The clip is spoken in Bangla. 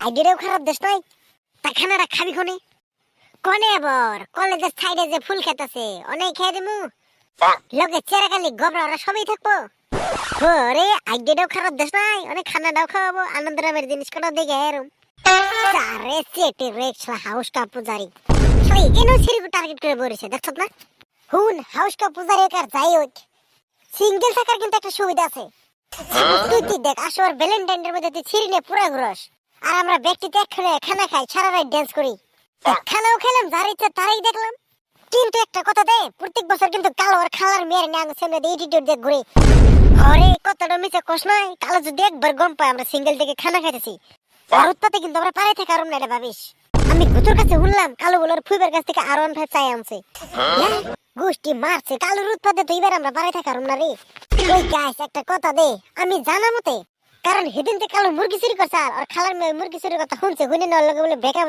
আইডিয়াও খারাপ দেশ নয়। তা খানাটা খাবি কোনে? কোনে আবার কলেজের সাইডে যে ফুল ক্ষেত আছে অনেক খেয়ে দিমু। লোকে চেরাকালি গবরা ওরা সবই থাকবো। ওরে আইডিয়াও খারাপ দেশ নয়, অনেক খানাটাও খাওয়াবো, আনন্দ নামের জিনিস কোনো দেখে এরম। আরে চেটে রেক্সলা হাউস কা পূজারি সবাই এনো সিরিকু টার্গেট করে বলেছে, দেখছ না? হুন হাউস কা পূজারি কার যাই হোক, সিঙ্গেল থাকার কিন্তু একটা সুবিধা আছে। তুই দেখ আসর ভ্যালেন্টাইনের মধ্যে তুই ছিঁড়ি নে পুরা ঘুরস, আর আমরা ব্যক্তিতে একখানে খানা খাই, সারা রাত ড্যান্স করি, খানাও খেলাম, যার ইচ্ছা তারাই দেখলাম। কিন্তু একটা কথা দে, প্রত্যেক বছর কিন্তু কালো আর খালার মেয়ের নিয়ে আগে সামনে দিয়ে এটিটিউড দিয়ে ঘুরে। আরে কতটা মিছে কষ নাই, কালো যদি একবার গম পায় আমরা সিঙ্গেল থেকে খানা খাইতেছি, আর উৎপাতে কিন্তু আমরা পারে থেকে আরম না এটা ভাবিস। আমি গুতুর কাছে শুনলাম কালো বলার ফুইবার কাছ থেকে আর 1.5 চাই আনছে। গোষ্ঠী মারছে কালোর উৎপাদে তো এবার আমরা পারে থেকে আরম না রে। ওই গাইস একটা কথা দে, আমি জানা মতে কারণ সেদিন থেকে কালো মুরগি চুরি করছে, আর খালার মেয়ে মুরগি চুরির কথা শুনছে, শুনে নেওয়ার লগে বলে বেকা